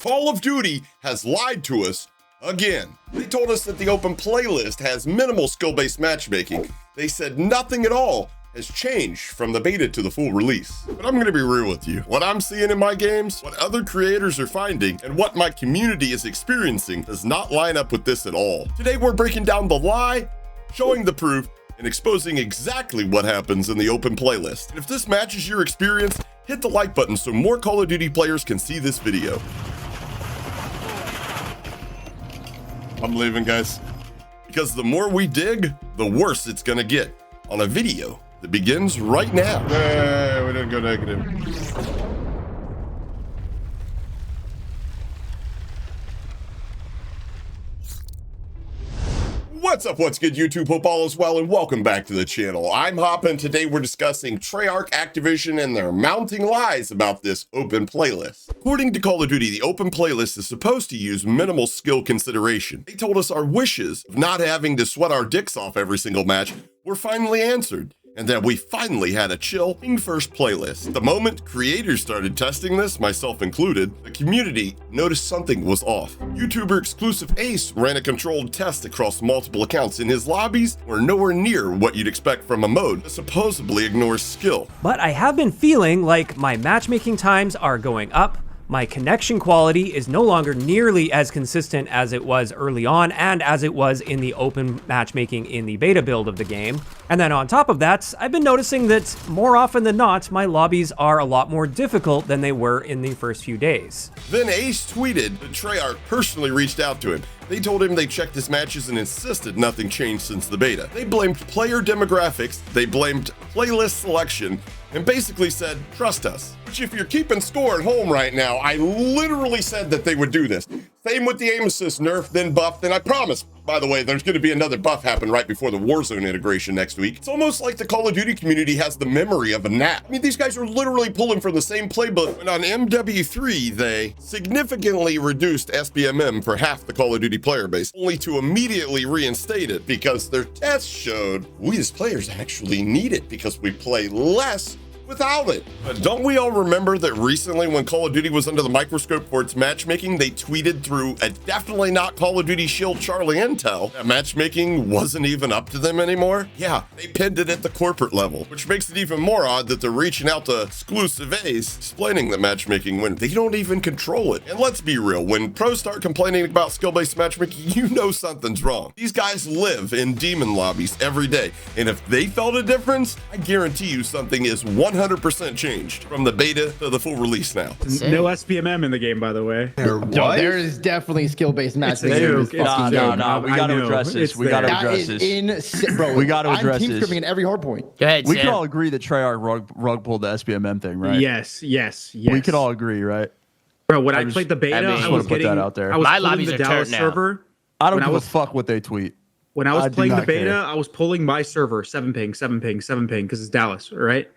Call of Duty has lied to us again. They told us that the open playlist has minimal skill-based matchmaking. They said nothing at all has changed from the beta to the full release. But I'm gonna be real with you. What I'm seeing in my games, what other creators are finding, and what my community is experiencing does not line up with this at all. Today we're breaking down the lie, showing the proof, and exposing exactly what happens in the open playlist. And if this matches your experience, hit the like button so more Call of Duty players can see this video. I'm leaving, guys. Because the more we dig, the worse it's gonna get on a video that begins right now. Hey, we didn't go negative. What's up, what's good, YouTube? Hope all is well, and welcome back to the channel. I'm Hoppa, and today we're discussing Treyarch, Activision, and their mounting lies about this open playlist. According to Call of Duty, the open playlist is supposed to use minimal skill consideration. They told us our wishes of not having to sweat our dicks off every single match were finally answered, and that we finally had a chill first playlist. The moment creators started testing this, myself included, the community noticed something was off. YouTuber exclusive Ace ran a controlled test across multiple accounts, and his lobbies were nowhere near what you'd expect from a mode that supposedly ignores skill. But I have been feeling like my matchmaking times are going up. My connection quality is no longer nearly as consistent as it was early on and as it was in the open matchmaking in the beta build of the game. And then on top of that, I've been noticing that more often than not, my lobbies are a lot more difficult than they were in the first few days. Then Ace tweeted that Treyarch personally reached out to him. They told him they checked his matches and insisted nothing changed since the beta. They blamed player demographics, they blamed playlist selection, and basically said, trust us. Which if you're keeping score at home right now, I literally said that they would do this. Same with the aim assist nerf, then buff, then I promise, by the way, there's gonna be another buff happen right before the Warzone integration next week. It's almost like the Call of Duty community has the memory of a gnat. I mean, these guys are literally pulling from the same playbook. When on MW3, they significantly reduced SBMM for half the Call of Duty player base, only to immediately reinstate it because their tests showed we as players actually need it because we play less without it. But don't we all remember that recently when Call of Duty was under the microscope for its matchmaking, they tweeted through a definitely not Call of Duty Shield Charlie intel that matchmaking wasn't even up to them anymore? Yeah, they pinned it at the corporate level, which makes it even more odd that they're reaching out to exclusive A's explaining that matchmaking when they don't even control it. And let's be real, when pros start complaining about skill-based matchmaking, you know something's wrong. These guys live in demon lobbies every day, and if they felt a difference, I guarantee you something is 100% changed from the beta to the full release now. No SBMM in the the by the way. There is definitely skill-based matchmaking. No. We got to address this. We got to address this. Bro, we got to address I'm team this. scrimming at every hard point. Go ahead, we can all agree that Treyarch rug pulled the SBMM thing, right? Yes. We could all agree, right? Bro, when I played the beta, I was put that out there. I was My pulling lobbies the are Dallas turned now. server. I don't give a fuck what they tweet. When I was playing the not beta, care. I was pulling my server 7 ping because it's Dallas, right?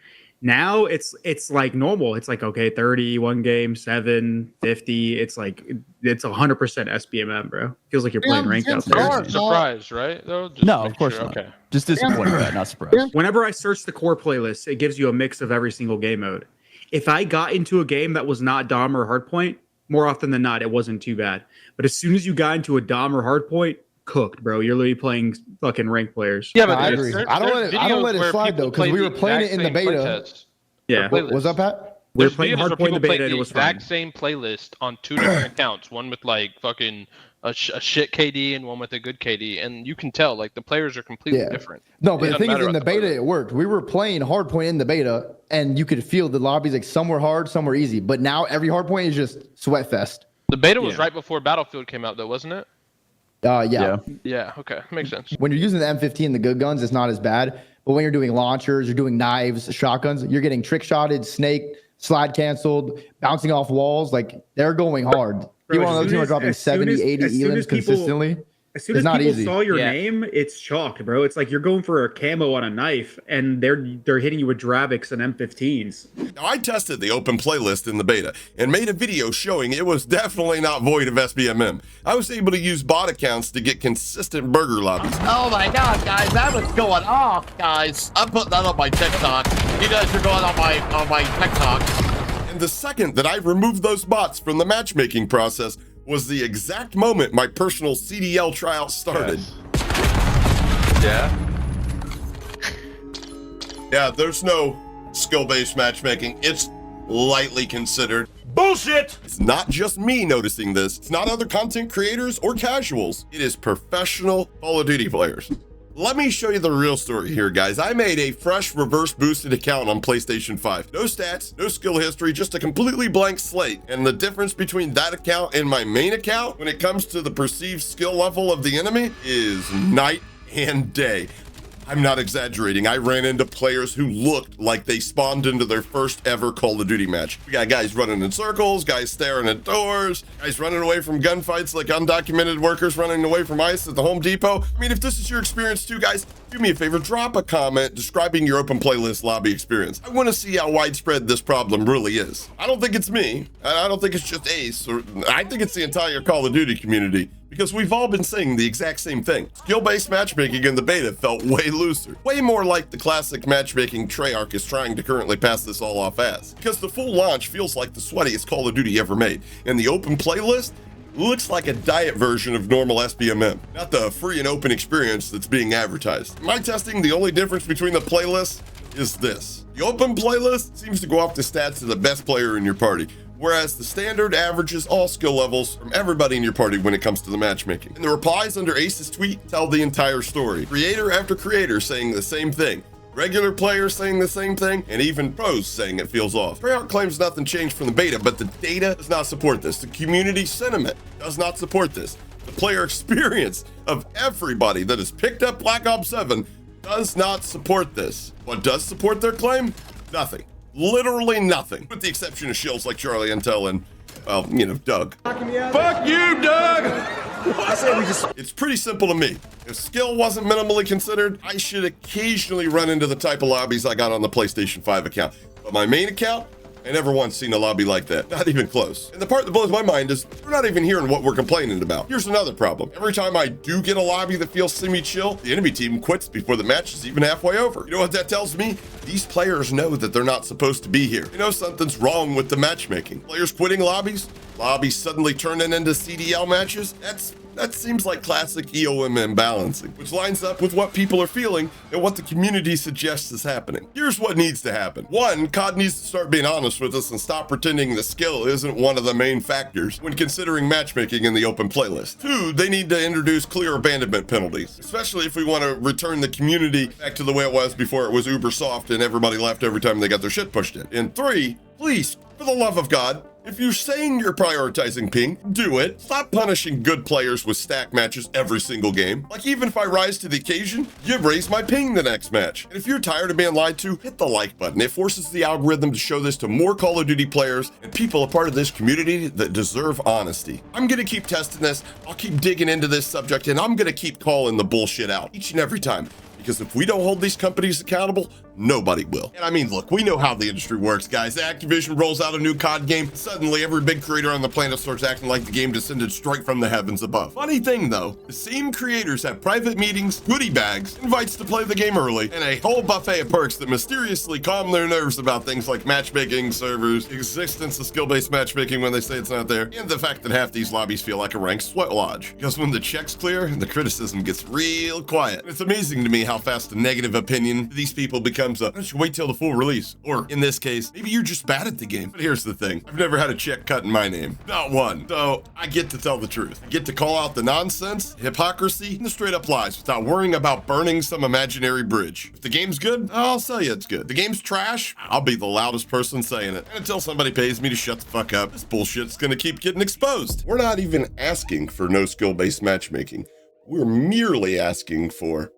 Now it's like normal. It's like, okay, 30 one game, 7 50. It's like it's 100% SBMM, bro. Feels like you're playing ranked out there. Surprised, right? Though? Just No, make of course sure. not. Okay. Just disappointed, right? Not surprised. Whenever I search the core playlist, it gives you a mix of every single game mode. If I got into a game that was not Dom or Hardpoint, more often than not, it wasn't too bad. But as soon as you got into a Dom or Hardpoint, cooked, bro. You're literally playing fucking ranked players. Yeah, but I agree. I don't let it slide though, because we were playing it in the beta. Yeah. What's up, Pat? We were playing Hardpoint in the beta, and it was fine. exact same playlist on 2 different accounts. One with like fucking a shit KD and one with a good KD, and you can tell like the players are completely different. No, but It the thing doesn't is, in matter the about beta, it worked. We were playing hardpoint in the beta, and you could feel the lobbies like some were hard, some were easy. But now every hardpoint is just sweat fest. The beta was right before Battlefield came out, though, wasn't it? Yeah. Yeah. Okay, makes sense. When you're using the M15, the good guns, it's not as bad. But when you're doing launchers, you're doing knives, shotguns, you're getting trick shotted, snake, slide canceled, bouncing off walls. Like, they're going hard. People on the other team are dropping 70, 80 elims consistently. As soon as people saw your name, it's chalked, bro. It's like you're going for a camo on a knife, and they're hitting you with Dravics and M15s. Now, I tested the open playlist in the beta and made a video showing it was definitely not void of SBMM. I was able to use bot accounts to get consistent burger lobbies. Oh my god, guys, that was going off, guys. I'm putting that on my TikTok. You guys are going on my TikTok. And the second that I removed those bots from the matchmaking process was the exact moment my personal CDL tryout started. Yeah. Yeah, there's no skill-based matchmaking. It's lightly considered. Bullshit! It's not just me noticing this. It's not other content creators or casuals. It is professional Call of Duty players. Let me show you the real story here, guys. I made a fresh reverse boosted account on PlayStation 5. No stats, no skill history, just a completely blank slate. And the difference between that account and my main account when it comes to the perceived skill level of the enemy is night and day. I'm not exaggerating. I ran into players who looked like they spawned into their first ever Call of Duty match. We got guys running in circles, guys staring at doors, guys running away from gunfights like undocumented workers running away from ICE at the Home Depot. I mean, if this is your experience too, guys, do me a favor, drop a comment describing your open playlist lobby experience. I want to see how widespread this problem really is. I don't think it's me. I don't think it's just Ace. I think it's the entire Call of Duty community. Because we've all been saying the exact same thing. Skill-based matchmaking in the beta felt way looser. Way more like the classic matchmaking Treyarch is trying to currently pass this all off as. Because the full launch feels like the sweatiest Call of Duty ever made. And the open playlist looks like a diet version of normal SBMM. Not the free and open experience that's being advertised. In my testing, the only difference between the playlists is this. The open playlist seems to go off the stats of the best player in your party, whereas the standard averages all skill levels from everybody in your party when it comes to the matchmaking. And the replies under Ace's tweet tell the entire story. Creator after creator saying the same thing. Regular players saying the same thing, and even pros saying it feels off. Treyarch claims nothing changed from the beta, but the data does not support this. The community sentiment does not support this. The player experience of everybody that has picked up Black Ops 7 does not support this. What does support their claim? Nothing. Literally nothing, with the exception of shills like Charlie Intel and, well, you know, Doug. Fuck you, Doug! It's pretty simple to me. If skill wasn't minimally considered, I should occasionally run into the type of lobbies I got on the PlayStation 5 account. But my main account, I never once seen a lobby like that. Not even close. And the part that blows my mind is we're not even hearing what we're complaining about. Here's another problem. Every time I do get a lobby that feels semi-chill, the enemy team quits before the match is even halfway over. You know what that tells me? These players know that they're not supposed to be here. You know something's wrong with the matchmaking. Players quitting lobbies suddenly turning into CDL matches. That seems like classic EOM imbalancing, which lines up with what people are feeling and what the community suggests is happening. Here's what needs to happen. One, COD needs to start being honest with us and stop pretending the skill isn't one of the main factors when considering matchmaking in the open playlist. Two, they need to introduce clear abandonment penalties, especially if we want to return the community back to the way it was before it was uber soft and everybody left every time they got their shit pushed in. And three, please, for the love of God, if you're saying you're prioritizing ping, do it. Stop punishing good players with stack matches every single game. Like, even if I rise to the occasion, you raise my ping the next match. And if you're tired of being lied to, hit the like button. It forces the algorithm to show this to more Call of Duty players and people a part of this community that deserve honesty. I'm gonna keep testing this, I'll keep digging into this subject, and I'm gonna keep calling the bullshit out each and every time. Because if we don't hold these companies accountable, nobody will. And I mean, look, we know how the industry works, guys. Activision rolls out a new COD game. Suddenly, every big creator on the planet starts acting like the game descended straight from the heavens above. Funny thing, though, the same creators have private meetings, goodie bags, invites to play the game early, and a whole buffet of perks that mysteriously calm their nerves about things like matchmaking servers, existence of skill-based matchmaking when they say it's not there, and the fact that half these lobbies feel like a ranked sweat lodge. Because when the check's clear, the criticism gets real quiet. And it's amazing to me how fast a negative opinion of these people becomes a, just wait till the full release. Or in this case, maybe you're just bad at the game. But here's the thing. I've never had a check cut in my name. Not one. So I get to tell the truth. I get to call out the nonsense, hypocrisy, and the straight up lies without worrying about burning some imaginary bridge. If the game's good, I'll tell you it's good. The game's trash, I'll be the loudest person saying it. And until somebody pays me to shut the fuck up, this bullshit's gonna keep getting exposed. We're not even asking for no skill-based matchmaking. We're merely asking for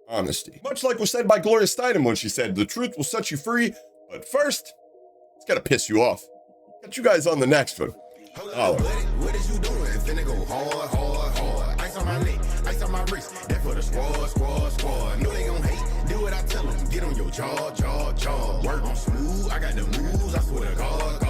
honesty. Much like was said by Gloria Steinem when she said, the truth will set you free, but first, it's gotta piss you off. Got you guys on the next one. What is you doing? Finna go hard, hard, hard. Ice on my neck, ice on my wrist. That for the squad. Know they gon' hate, do what I tell them. Get on your jaw. Work on smooth, I got the moves, I swear to God.